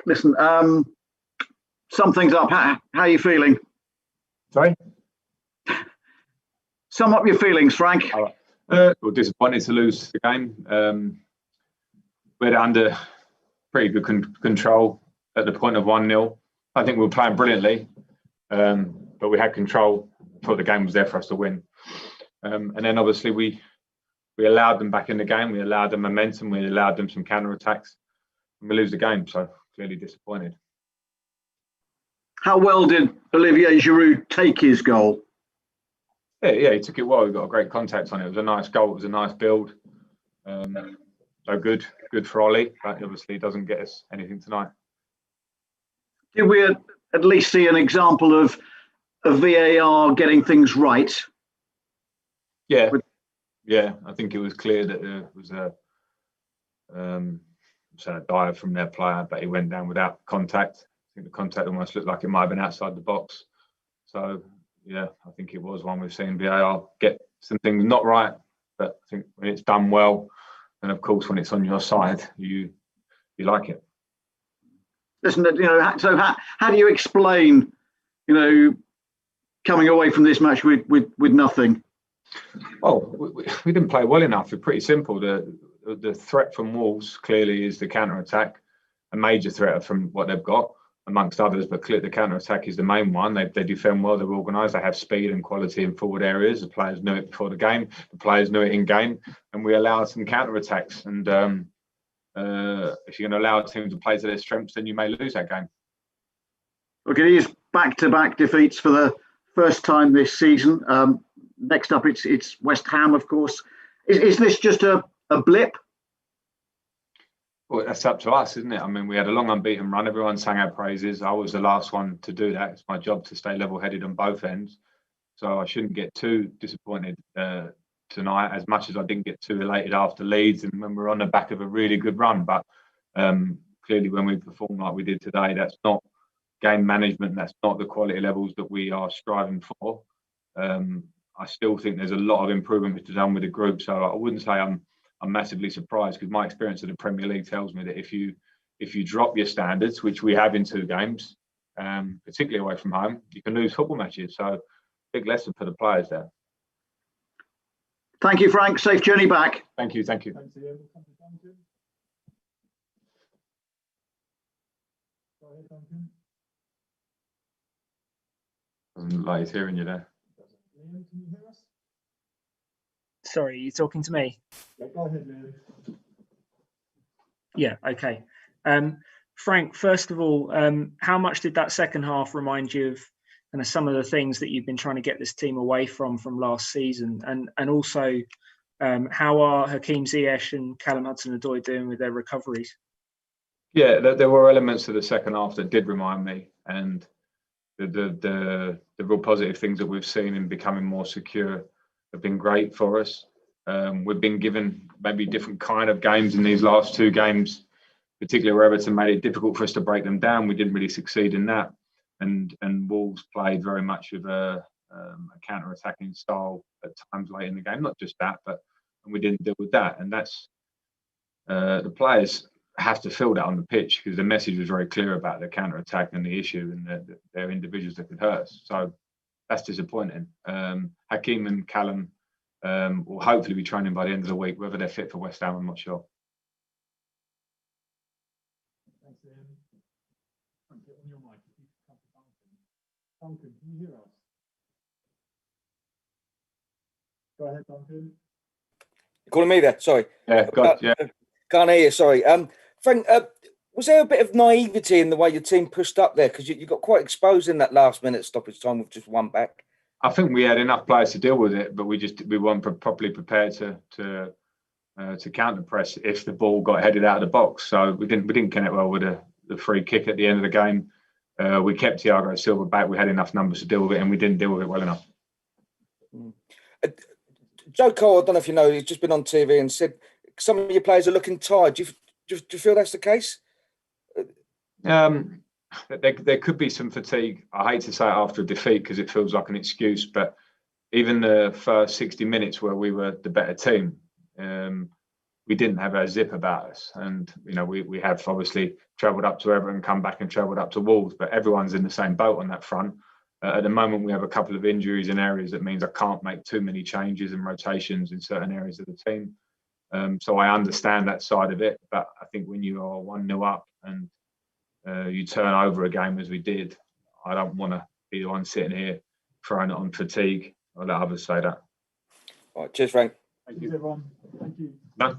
listen, sum things up. How are you feeling? Sorry? Sum up your feelings, Frank. Well, disappointed to lose the game. We had it under pretty good control at the point of 1-0. I think we were playing brilliantly, but we had control. Thought the game was there for us to win. And then obviously we allowed them back in the game. We allowed them momentum. We allowed them some counter-attacks. And we lose the game, so clearly disappointed. How well did Olivier Giroud take his goal? Yeah, he took it well. He got a great contact on it. It was a nice goal. It was a nice build. So good for Ollie, but obviously doesn't get us anything tonight. Did we at least see an example of VAR getting things right? Yeah, I think it was clear that there was a dive from their player, but he went down without contact. I think the contact almost looked like it might have been outside the box. So yeah, I think it was one we've seen VAR get some things not right, but I think when it's done well, and of course when it's on your side, you like it. Listen, so how do you explain, coming away from this match with nothing? Well, we didn't play well enough. It's pretty simple. The threat from Wolves clearly is the counter-attack, a major threat from what they've got, amongst others, but clearly the counter-attack is the main one. They defend well, they're organised, they have speed and quality in forward areas. The players knew it before the game, the players knew it in game, and we allowed some counter-attacks. And if you're going to allow a team to play to their strengths, then you may lose that game. Okay, these back-to-back defeats for the first time this season. Next up, it's West Ham, of course. Is this just a blip? Well, that's up to us, isn't it? I mean, we had a long unbeaten run. Everyone sang our praises. I was the last one to do that. It's my job to stay level-headed on both ends. So I shouldn't get too disappointed tonight, as much as I didn't get too elated after Leeds and when we're on the back of a really good run. But clearly when we perform like we did today, that's not game management. That's not the quality levels that we are striving for. I still think there's a lot of improvement to be done with the group. So I wouldn't say I'm massively surprised, because my experience of the Premier League tells me that if you drop your standards, which we have in 2 games, particularly away from home, you can lose football matches. So big lesson for the players there. Thank you, Frank. Safe journey back. Thank you. Thanks, Ian. Go ahead, Duncan. Doesn't look like he's hearing you there. Liam, can you hear us? Sorry, you're talking to me? Yeah, go ahead, Liam. Yeah, okay. Frank, first of all, how much did that second half remind you of kind of some of the things that you've been trying to get this team away from last season? And also, how are Hakeem Ziyech and Callum Hudson-Odoi doing with their recoveries? Yeah, there were elements of the second half that did remind me, and the real positive things that we've seen in becoming more secure have been great for us. We've been given maybe different kind of games in these last 2 games, particularly where Everton made it difficult for us to break them down. We didn't really succeed in that, and Wolves played very much with a counter-attacking style at times late in the game. Not just that, but we didn't deal with that, and that's the players have to feel that on the pitch, because the message was very clear about the counter-attack and the issue, and they're individuals that could hurt us. So that's disappointing. Hakeem and Callum will hopefully be training by the end of the week. Whether they're fit for West Ham, I'm not sure. Thanks, Ian. On your mic, if you can come to Duncan. Duncan, can you hear us? Go ahead, Duncan. You're calling me there? Sorry. Yeah, Can't hear you, sorry. Frank, was there a bit of naivety in the way your team pushed up there? Because you got quite exposed in that last-minute stoppage time with just 1 back. I think we had enough players to deal with it, but we weren't properly prepared to counter press if the ball got headed out of the box. So we didn't connect well with the free kick at the end of the game. We kept Thiago Silva back. We had enough numbers to deal with it, and we didn't deal with it well enough. Joe Cole, I don't know if you know, he's just been on TV and said some of your players are looking tired. Do you feel that's the case? There could be some fatigue. I hate to say it after a defeat because it feels like an excuse, but even the first 60 minutes where we were the better team, we didn't have our zip about us. And, you know, we have obviously travelled up to Everton, come back and travelled up to Wolves, but everyone's in the same boat on that front. At the moment, we have a couple of injuries in areas that means I can't make too many changes and rotations in certain areas of the team. So I understand that side of it, but I think when you are 1-0 up and you turn over a game as we did, I don't want to be the one sitting here throwing it on fatigue. I'll let others say that. All right, cheers, Frank. Thank you. Everyone. Thank you. No.